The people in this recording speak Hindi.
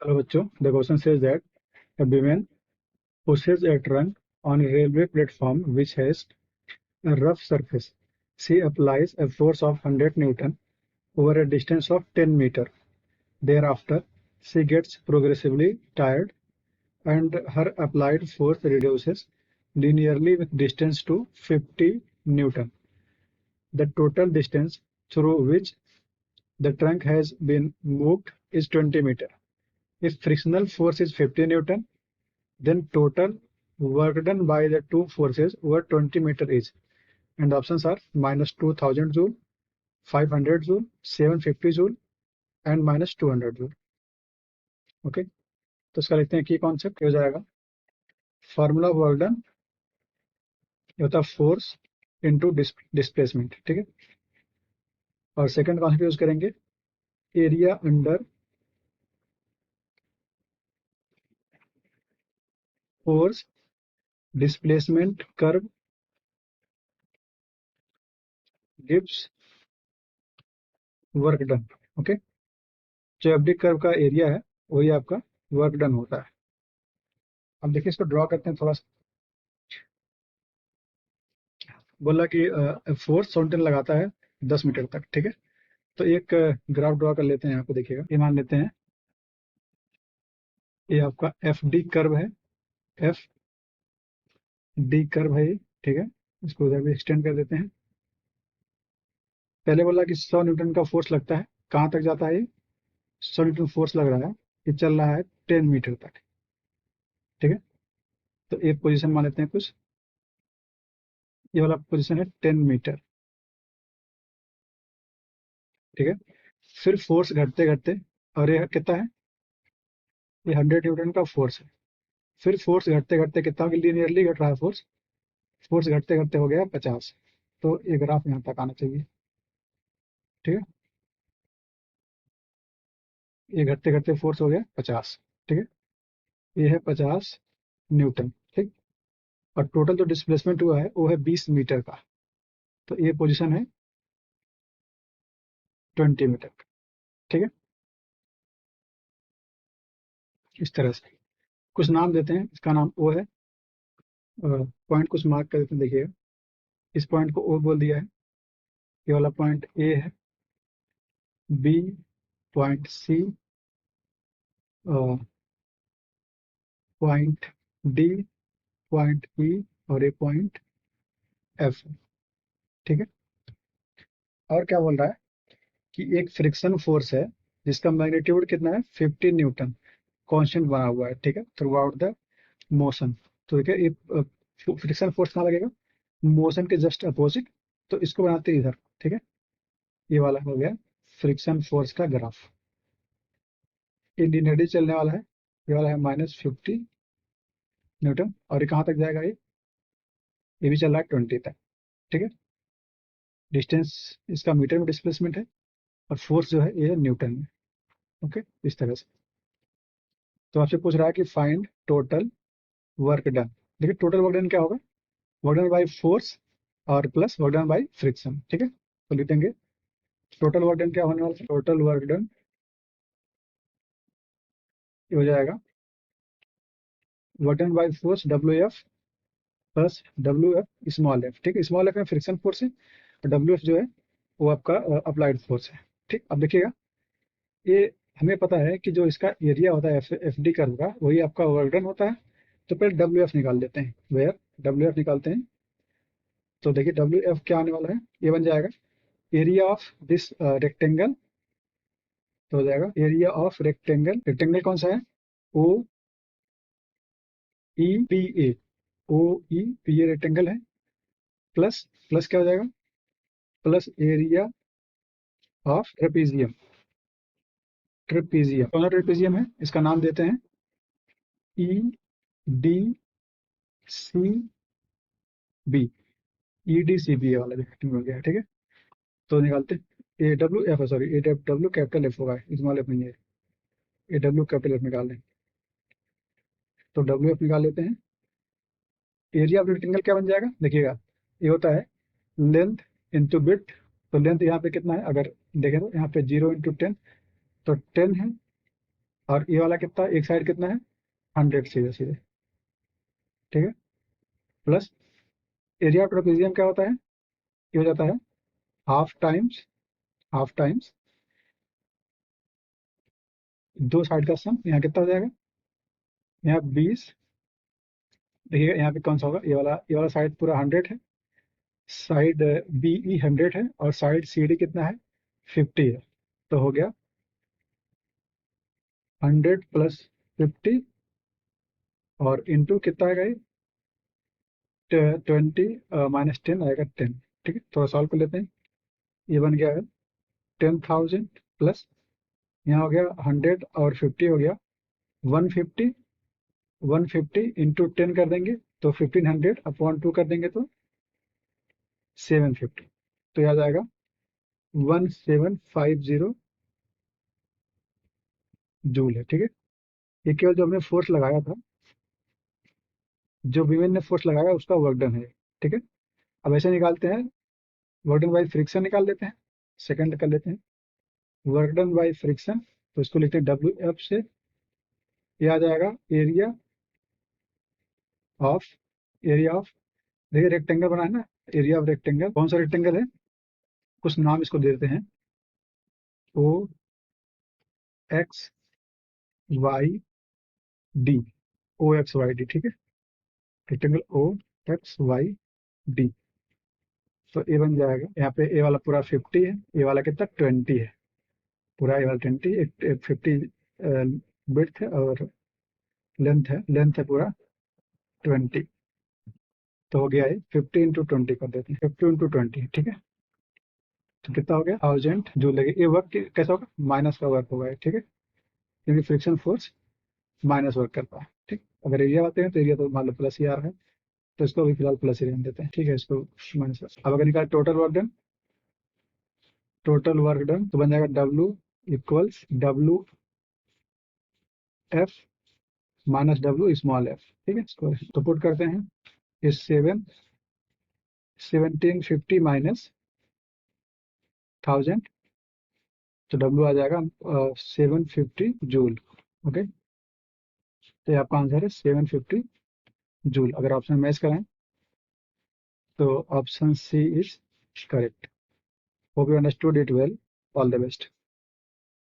Hello बच्चों, the question says that a woman pushes a trunk on a railway platform which has a rough surface. She applies a force of 100 Newton over a distance of 10 meter. Thereafter, she gets progressively tired and her applied force reduces linearly with distance to 50 Newton. The total distance through which the trunk has been moved is 20 meter. If frictional force is 50 Newton, then total work done by the two forces over 20 meter each. And the options are minus 2000 joule, 500 joule, 750 joule and minus 200 joule. Okay, तो इसका लिखते हैं की कॉन्सेप्ट हो जाएगा फार्मूला वर्क डन होता है फोर्स इनटू डिस्प्लेसमेंट। ठीक है, और सेकंड कॉन्सेप्ट यूज करेंगे area under force displacement curve gives work done. Okay, जो एफडी कर्व का एरिया है वही आपका वर्क डन होता है। अब देखिए इसको ड्रॉ करते हैं थोड़ा सा। बोला कि फोर्स साउंटेन लगाता है 10 मीटर तक। ठीक है, तो एक ग्राफ ड्रॉ कर लेते हैं। यहाँ पे देखिएगा, ये मान लेते हैं ये आपका एफ डी कर्व है, एफ डी कर्व है ये। ठीक है, इसको उधर भी एक्सटेंड कर देते हैं। पहले बोला कि 100 न्यूटन का फोर्स लगता है, कहाँ तक जाता है ये 100 न्यूटन फोर्स लग रहा है, ये चल रहा है 10 मीटर तक। ठीक है, तो एक पोजीशन मान लेते हैं कुछ, ये वाला पोजीशन है 10 मीटर। ठीक है, फिर फोर्स घटते घटते, और ये कितना है, ये 100 न्यूटन का फोर्स है। फिर फोर्स घटते घटते कितना लीनियरली घट रहा है फोर्स, फोर्स घटते घटते हो गया 50। तो ये ग्राफ यहाँ तक आना चाहिए। ठीक है, ये घटते घटते फोर्स हो गया 50। ठीक है, ये है 50 न्यूटन। ठीक, और टोटल जो डिस्प्लेसमेंट हुआ है वो है 20 मीटर का। तो ये पोजीशन है 20 मीटर। ठीक है, इस तरह से कुछ नाम देते हैं। इसका नाम ओ है, पॉइंट कुछ मार्क कर देते हैं। देखिएगा, इस पॉइंट को ओ बोल दिया है, ये वाला पॉइंट ए है, B point C, point D, point E और ये पॉइंट एफ। ठीक है, और क्या बोल रहा है कि एक फ्रिक्शन फोर्स है जिसका मैग्नीट्यूड कितना है 50 न्यूटन, कांस्टेंट बना हुआ है। ठीक है, थ्रू आउट द मोशन। तो देखिए ये फ्रिक्शन फोर्स कहाँ लगेगा, मोशन के जस्ट अपोजिट। तो इसको बनाते हैं इधर। ठीक है, ये वाला हो गया फ्रिक्शन फोर्स का ग्राफ। ये लिनियरली चलने वाला है, ये वाला है -50 न्यूटन, और ये कहाँ तक जाएगा, ये भी चल रहा है 20 तक। ठीक है, डिस्टेंस इसका मीटर में डिस्प्लेसमेंट है और फोर्स जो है ये है न्यूटन में। ओके, इस तरह से। तो आपसे पूछ रहा है कि फाइंड टोटल वर्क डन। देखिए टोटल वर्क डन क्या होगा, वर्क डन बाई फोर्स और plus work done by friction. ठीक है, तो लिख देंगे टोटल वर्क डन क्या होने वाला है, टोटल वर्क डन हो जाएगा work done by force W F plus W F small F. ठीक है, स्मॉल एफ में फ्रिक्शन फोर्स है और डब्ल्यू एफ जो है वो आपका अप्लाइड फोर्स है। ठीक, अब देखिएगा, ये हमें पता है कि जो इसका एरिया होता है एफ डी कर्व का, वही आपका वर्क डन होता है। तो पहले डब्ल्यू एफ निकाल लेते हैं, वेयर डब्ल्यू एफ निकालते हैं। तो देखिए डब्ल्यू एफ क्या आने वाला है, ये बन जाएगा एरिया ऑफ दिस रेक्टेंगल। तो हो जाएगा एरिया ऑफ रेक्टेंगल, रेक्टेंगल कौन सा है, O E P A, O E P A rectangle है, प्लस प्लस क्या हो जाएगा, plus area of trapezium. Trapezium कौन सा ट्रेपीजियम है, इसका नाम देते हैं E D C B, E D C B वाला रेक्टेंगल हो गया। ठीक है, तो निकालते हैं A W F, sorry A W capital F होगा, स्मॉल एफ नहीं है, ए डब्ल्यू कैपिटल एफ निकाल लें। तो डब्ल्यू एफ निकाल लेते हैं। एरिया ऑफ रेक्टेंगल क्या बन जाएगा, देखिएगा ये होता है लेंथ इंटू विड्थ। तो लेंथ यहाँ पे कितना है, अगर देखें तो यहाँ पे 0 × 10, तो 10 है, और ये वाला कितना, एक साइड कितना है 100 सीधे सीधे, ठीक है। प्लस एरिया ऑफ ट्रेपेजियम क्या होता है, ये हो जाता है हाफ टाइम्स दो साइड का सम। यहाँ कितना हो जाएगा, यहाँ 20। देखिएगा यहाँ पे कौन सा होगा, ये वाला साइड पूरा 100 है, साइड बी ई 100 है, और साइड सी डी कितना है 50 है। तो हो गया 100 प्लस 50 और इंटू कितना आएगा ये 20 माइनस 10 आएगा 10। ठीक है, थोड़ा सॉल्व कर लेते हैं। ये बन गया है 10,000 प्लस यहाँ हो गया 100 और 50 हो गया 150। 150 इंटू 10 कर देंगे तो 1500 अपॉन 2 कर देंगे तो 750। तो याद आएगा 1750 जूल है। ठीक है, ये केवल जो हमने फोर्स लगाया था, जो विमेन ने फोर्स लगाया उसका वर्क डन है। ठीक है, अब ऐसे निकालते हैं, वर्क डन बाई फ्रिक्शन निकाल लेते हैं, सेकंड कर लेते हैं। वर्क डन बाई फ्रिक्शन, तो इसको लिखते हैं डब्ल्यू एफ से। ये आ जाएगा ऑफ एरिया ऑफ, देखिए रेक्टेंगल बना है ना, एरिया ऑफ रेक्टेंगल, कौन सा रेक्टेंगल है, कुछ नाम इसको दे देते हैं, O X Y D, O X Y D. ठीक है, rectangle O X Y D. तो ए बन जाएगा, यहाँ पे ए वाला पूरा 50 है, ए वाला कितना 20 है, पूरा ए वाला 20, एक 50 विड्थ है और लेंथ है पूरा 20। तो हो गया है 50 इंटू 20 कर देते हैं, 50 इंटू 20। ठीक है, तो कितना हो गया 1000 जो लगे। ये वर्क कैसा होगा, माइनस का वर्क होगा ये, ठीक है, क्योंकि फ्रिक्शन फोर्स माइनस वर्क करता है। ठीक, अगर एरिया आते हैं तो एरिया तो मान लो प्लस ही आ रहा है, तो इसको भी फिलहाल प्लस ही रहने देते हैं। ठीक है, इसको माइनस। अब अगर निकाल टोटल वर्क डन तो बन जाएगा W equals W F minus W small F. ठीक है, इसको तो पुट करते हैं, इस 1750 माइनस 1000, तो डब्ल्यू आ जाएगा 750 जूल। ओके, तो ये आपका आंसर है 750 जूल। अगर ऑप्शन मैच कराएं तो option C is correct. Hope you understood it well, all the best.